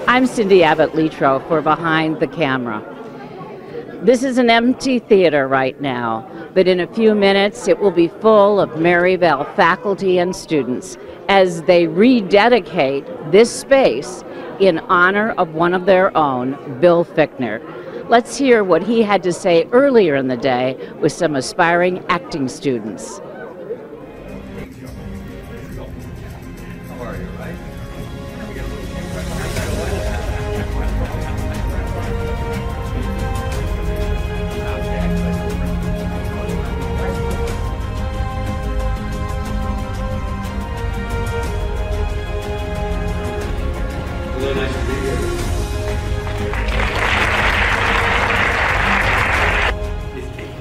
I'm Cindy Abbott Letro for Behind the Camera. This is an empty theater right now, but in a few minutes it will be full of Maryvale faculty and students as they rededicate this space in honor of one of their own, Bill Fichtner. Let's hear what he had to say earlier in the day with some aspiring acting students.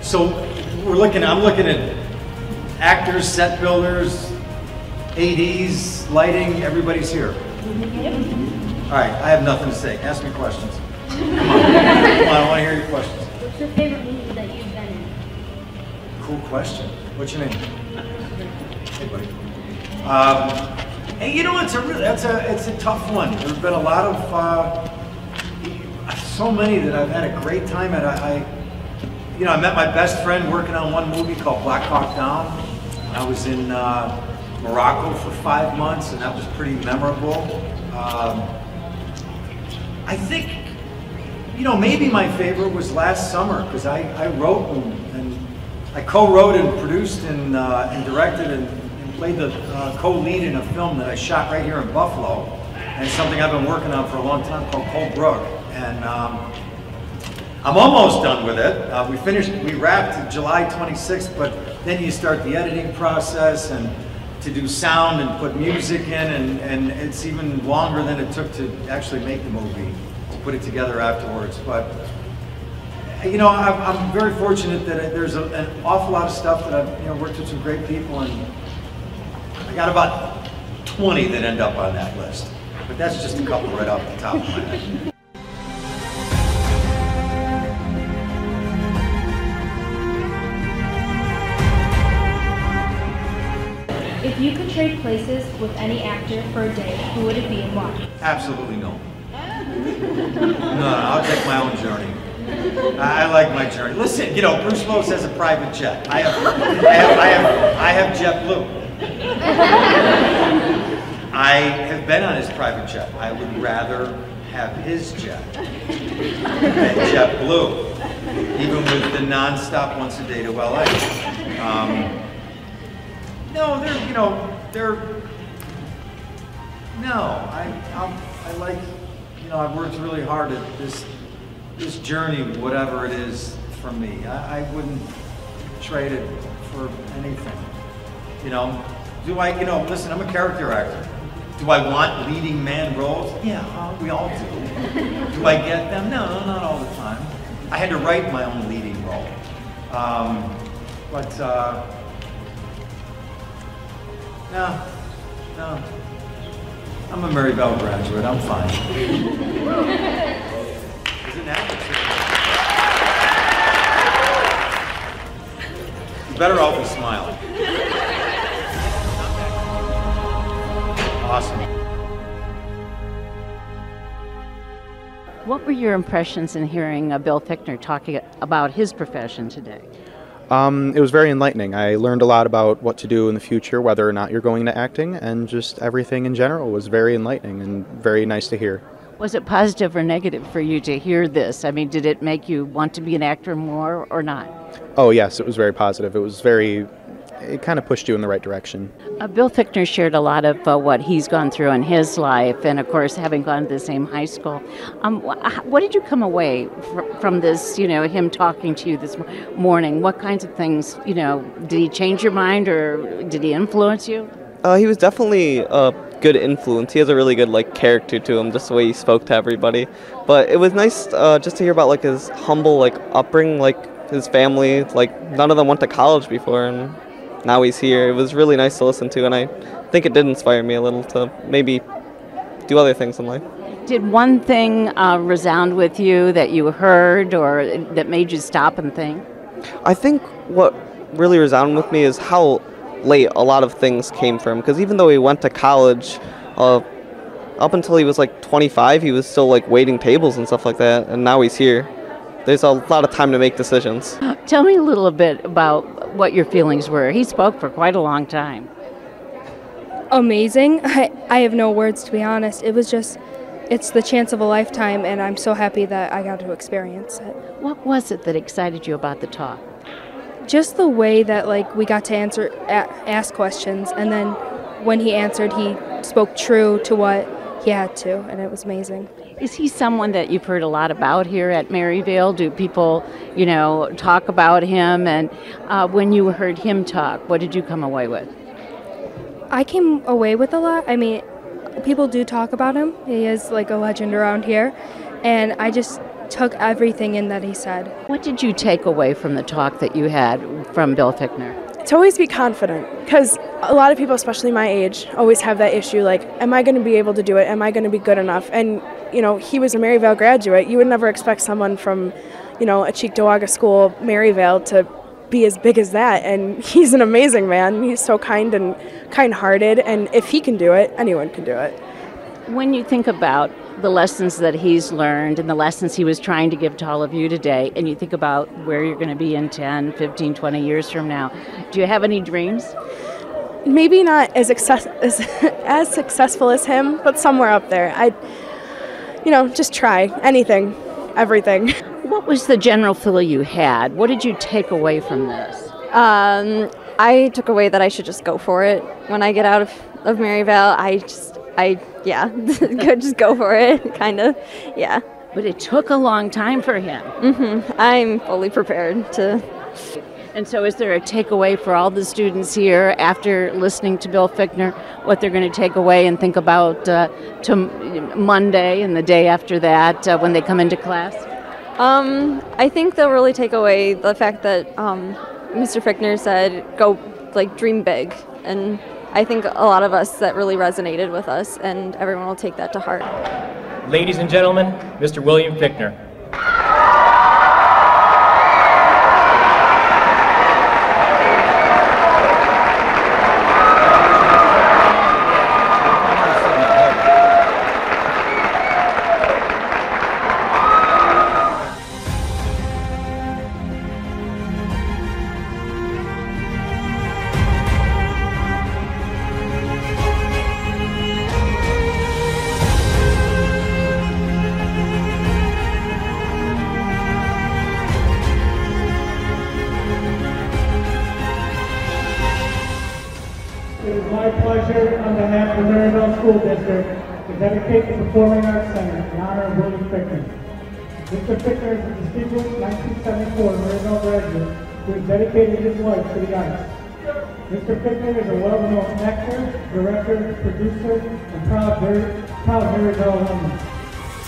So I'm looking at actors, set builders, ADs, lighting, everybody's here. All right, I have nothing to say. Ask me questions. Come on, I want to hear your questions. What's your favorite movie that you've been in? Cool question. What's your name? Hey, buddy. And you know, it's a tough one. There's been a lot of so many that I've had a great time at. I met my best friend working on one movie called Black Hawk Down. I was in Morocco for 5 months, and that was pretty memorable. I think, maybe my favorite was last summer, because I wrote and I co-wrote and produced and directed and played the co-lead in a film that I shot right here in Buffalo, and it's something I've been working on for a long time called Cold Brook. And I'm almost done with it. We wrapped July 26th, but then you start the editing process and to do sound and put music in, and it's even longer than it took to actually make the movie, to put it together afterwards. But, I'm very fortunate that there's an awful lot of stuff that I've worked with some great people, and I got about 20 that end up on that list. But that's just a couple right off the top of my head. If you could trade places with any actor for a day, who would it be and why? Absolutely no. No, I'll take my own journey. I like my journey. Listen, Bruce Willis has a private jet. I have JetBlue. I have been on his private jet. I would rather have his jet than JetBlue, even with the non-stop once a day to LA. I like, I've worked really hard at this journey, whatever it is for me. I wouldn't trade it for anything. Listen, I'm a character actor. Do I want leading man roles? Yeah, we all do. Do I get them? No, not all the time. I had to write my own leading role. No. I'm a Maryvale graduate, I'm fine. Isn't that? You better off with smiling. Awesome. What were your impressions in hearing Bill Fichtner talking about his profession today? It was very enlightening. I learned a lot about what to do in the future, whether or not you're going to acting, and just everything in general was very enlightening and very nice to hear. Was it positive or negative for you to hear this? I mean, did it make you want to be an actor more or not? Oh yes, it was very positive. It kind of pushed you in the right direction. Bill Fichtner shared a lot of what he's gone through in his life, and of course, having gone to the same high school. What did you come away from this, him talking to you this morning? What kinds of things, did he change your mind or did he influence you? He was definitely a good influence. He has a really good character to him, just the way he spoke to everybody. But it was nice just to hear about his humble upbringing, his family. None of them went to college before, and now he's here. It was really nice to listen to, and I think it did inspire me a little to maybe do other things in life. Did one thing resound with you that you heard or that made you stop and think? I think what really resounded with me is how late a lot of things came from, because even though he went to college, up until he was like 25, he was still like waiting tables and stuff like that, and now he's here. There's a lot of time to make decisions. Tell me a little bit about what your feelings were. He spoke for quite a long time. Amazing. I have no words, to be honest. It's the chance of a lifetime, and I'm so happy that I got to experience it. What was it that excited you about the talk? Just the way that we got to ask questions, and then when he answered, he spoke true to what he had to, and it was amazing. Is he someone that you've heard a lot about here at Maryvale? Do people, talk about him? And when you heard him talk, what did you come away with? I came away with a lot. I mean, people do talk about him. He is like a legend around here, and I just took everything in that he said. What did you take away from the talk that you had from Bill Fichtner? To always be confident, because a lot of people, especially my age, always have that issue, like, am I going to be able to do it? Am I going to be good enough? And, he was a Maryvale graduate. You would never expect someone from, a Cheektowaga school, Maryvale, to be as big as that. And he's an amazing man. He's so kind and kind-hearted, and if he can do it, anyone can do it. When you think about the lessons that he's learned and the lessons he was trying to give to all of you today, and you think about where you're going to be in 10, 15, 20 years from now, do you have any dreams? Maybe not as successful as him, but somewhere up there. Just try anything, everything. What was the general feel you had? What did you take away from this? I took away that I should just go for it. When I get out of Maryvale, could just go for it, kind of, yeah. But it took a long time for him. I'm fully prepared to. And so is there a takeaway for all the students here after listening to Bill Fichtner, what they're going to take away and think about to Monday and the day after that when they come into class? I think they'll really take away the fact that Mr. Fichtner said, go, dream big. And I think a lot of us, that really resonated with us, and everyone will take that to heart. Ladies and gentlemen, Mr. William Fichtner. It is my pleasure, on behalf of the Maryvale School District, to dedicate the Performing Arts Center in honor of William Fichtner. Mr. Fichtner is a distinguished 1974 Maryvale graduate who has dedicated his life to the arts. Mr. Fichtner is a well-known actor, director, producer, and proud Maryvale alumni.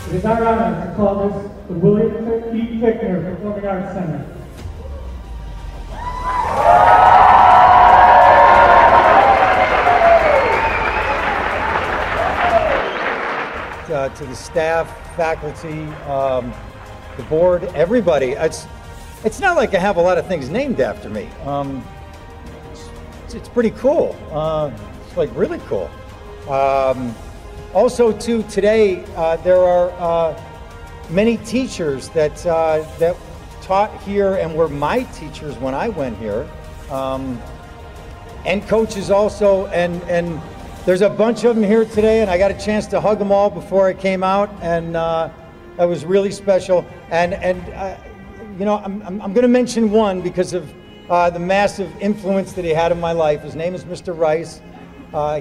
It is our honor to call this the William E. Fichtner Performing Arts Center. To the staff, faculty, the board, everybody. It's not like I have a lot of things named after me. It's pretty cool. It's really cool. Also, too, today there are many teachers that taught here and were my teachers when I went here, and coaches also, and there's a bunch of them here today, and I got a chance to hug them all before I came out, and that was really special. And I'm going to mention one because of the massive influence that he had in my life. His name is Mr. Rice.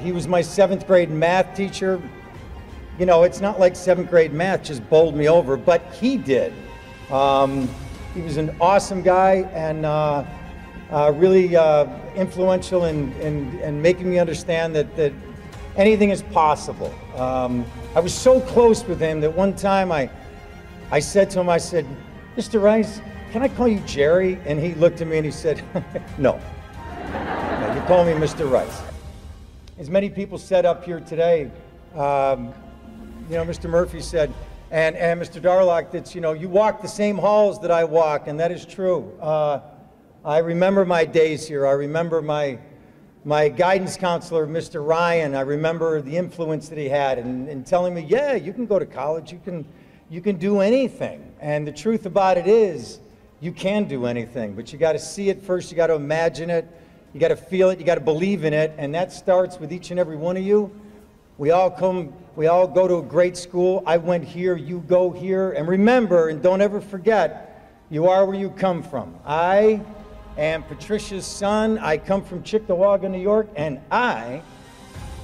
He was my 7th grade math teacher. It's not like 7th grade math just bowled me over, but he did. He was an awesome guy, and really influential in making me understand that anything is possible. I was so close with him that one time I said to him, I said, Mr. Rice, can I call you Jerry? And he looked at me and he said, no, you call me Mr. Rice. As many people said up here today, Mr. Murphy said, and Mr. Darlock, that you walk the same halls that I walk, and that is true. I remember my days here. I remember my my guidance counselor, Mr. Ryan, I remember the influence that he had and telling me, yeah, you can go to college, you can do anything. And the truth about it is, you can do anything, but you got to see it first, you got to imagine it, you got to feel it, you got to believe in it, and that starts with each and every one of you. We all go to a great school. I went here, you go here, and remember, and don't ever forget, you are where you come from. I am Patricia's son. I come from Cheektowaga, New York, and I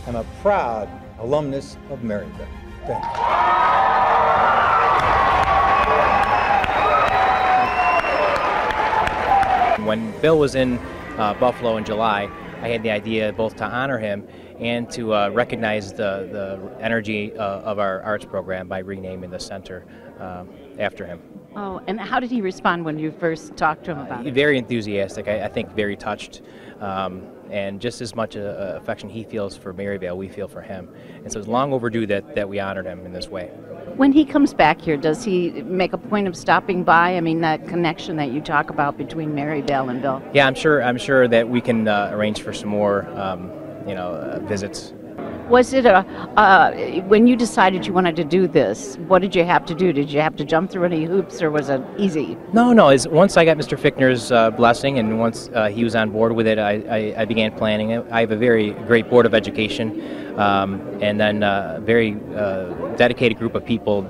am a proud alumnus of Maryvale. Thank you. When Bill was in Buffalo in July, I had the idea both to honor him and to recognize the energy of our arts program by renaming the center after him. Oh, and how did he respond when you first talked to him about it? Very enthusiastic, I think very touched, and just as much affection he feels for Maryvale, we feel for him. And so it's long overdue that we honored him in this way. When he comes back here, does he make a point of stopping by? I mean, that connection that you talk about between Maryvale and Bill. Yeah, I'm sure that we can arrange for some more, visits. Was it when you decided you wanted to do this, what did you have to do? Did you have to jump through any hoops, or was it easy? No. Once I got Mr. Fichtner's blessing, and once he was on board with it, I began planning it. I have a very great board of education, and then a very dedicated group of people,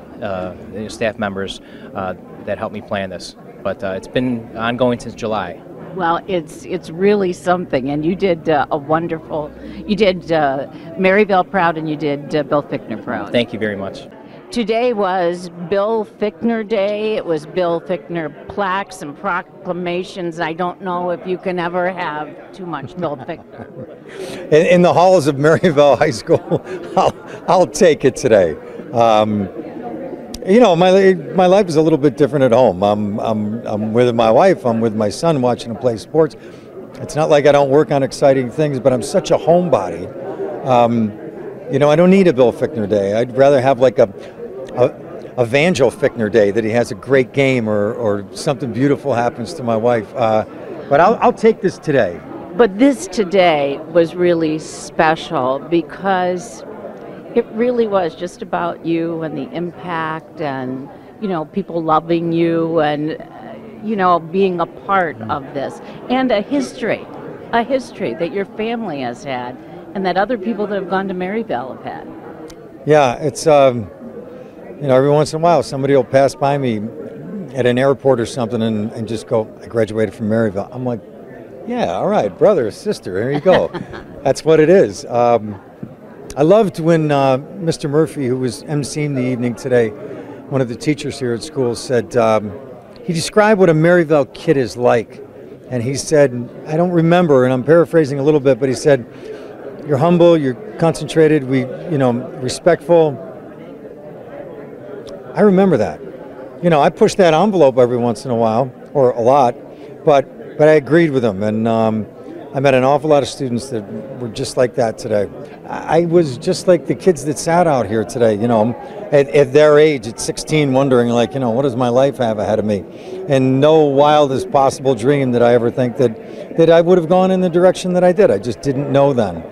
staff members, that helped me plan this. But it's been ongoing since July. Well, it's really something, and you did you did Maryvale proud, and you did Bill Fichtner proud. Thank you very much. Today was Bill Fichtner Day. It was Bill Fichtner plaques and proclamations. I don't know if you can ever have too much Bill Fichtner. In the halls of Maryvale High School, I'll take it today. You know, my life is a little bit different at home. I'm with my wife. I'm with my son watching him play sports. It's not like I don't work on exciting things, but I'm such a homebody. You know, I don't need a Bill Fichtner Day. I'd rather have like a Vangel Fichtner Day, that he has a great game or something beautiful happens to my wife. But I'll take this today. But this today was really special because it really was just about you and the impact and, you know, people loving you and, you know, being a part of this. And a history that your family has had and that other people that have gone to Maryvale have had. Yeah, it's, you know, every once in a while somebody will pass by me at an airport or something and just go, I graduated from Maryvale. I'm like, yeah, all right, brother, sister, here you go. That's what it is. I loved when Mr. Murphy, who was emceeing the evening today, one of the teachers here at school, said, he described what a Maryvale kid is like. And he said, I don't remember, and I'm paraphrasing a little bit, but he said, you're humble, you're concentrated, respectful. I remember that. You know, I push that envelope every once in a while, or a lot, but I agreed with him, and I met an awful lot of students that were just like that today. I was just like the kids that sat out here today, you know, at their age, at 16, wondering, like, you know, what does my life have ahead of me? And no wildest possible dream did I ever think that I would have gone in the direction that I did. I just didn't know then.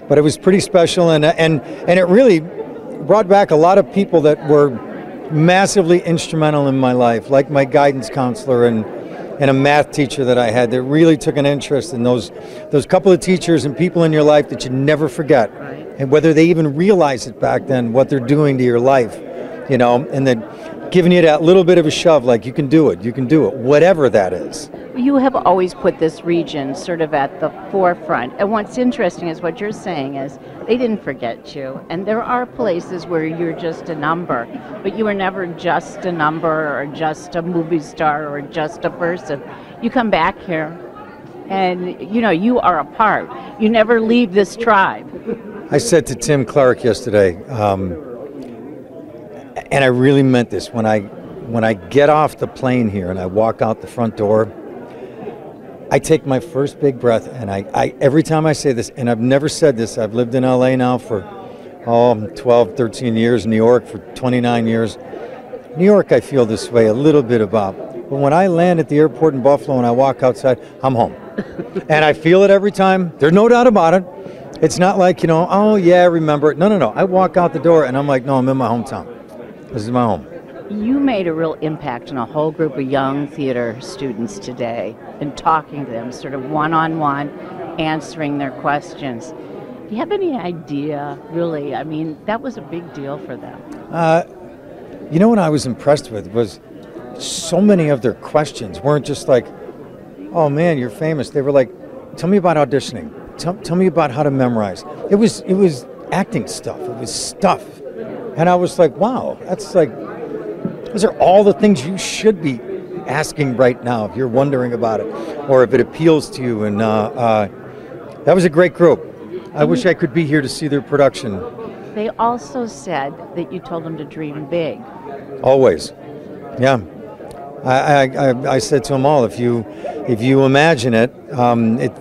But it was pretty special, and it really brought back a lot of people that were massively instrumental in my life, like my guidance counselor and a math teacher that I had that really took an interest in those couple of teachers and people in your life that you never forget. Right. And whether they even realize it back then, what they're doing to your life, you know, and then giving you that little bit of a shove, like you can do it, whatever that is. You have always put this region sort of at the forefront. And what's interesting is what you're saying is they didn't forget you. And there are places where you're just a number, but you were never just a number or just a movie star or just a person. You come back here and, you know, you are a part. You never leave this tribe. I said to Tim Clark yesterday, and I really meant this, when I get off the plane here and I walk out the front door, I take my first big breath, and I every time I say this, and I've never said this, I've lived in LA now for 12, 13 years, New York for 29 years. New York I feel this way a little bit about, But when I land at the airport in Buffalo and I walk outside, I'm home. And I feel it every time. There's no doubt about it. It's not like, you know, oh yeah, I remember it. No, no, no. I walk out the door and I'm like, no, I'm in my hometown. This is my home. You made a real impact on a whole group of young theater students today in talking to them, sort of one-on-one, answering their questions. Do you have any idea, really? I mean, that was a big deal for them. You know what I was impressed with was so many of their questions weren't just like, oh man, you're famous. They were like, tell me about auditioning. Tell me about how to memorize. It was acting stuff. It was stuff. And I was like, wow, that's like, those are all the things you should be asking right now if you're wondering about it or if it appeals to you. And that was a great group. I wish I could be here to see their production. They also said that you told them to dream big. Always. Yeah. I said to them all, if you imagine it,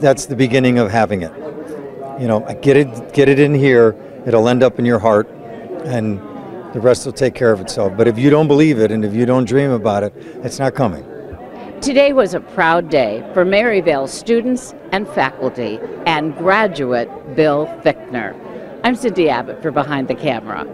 that's the beginning of having it. You know, get it in here, it'll end up in your heart, and the rest will take care of itself. But if you don't believe it and if you don't dream about it, it's not coming. Today was a proud day for Maryvale students and faculty and graduate Bill Fichtner. I'm Cindy Abbott for Behind the Camera.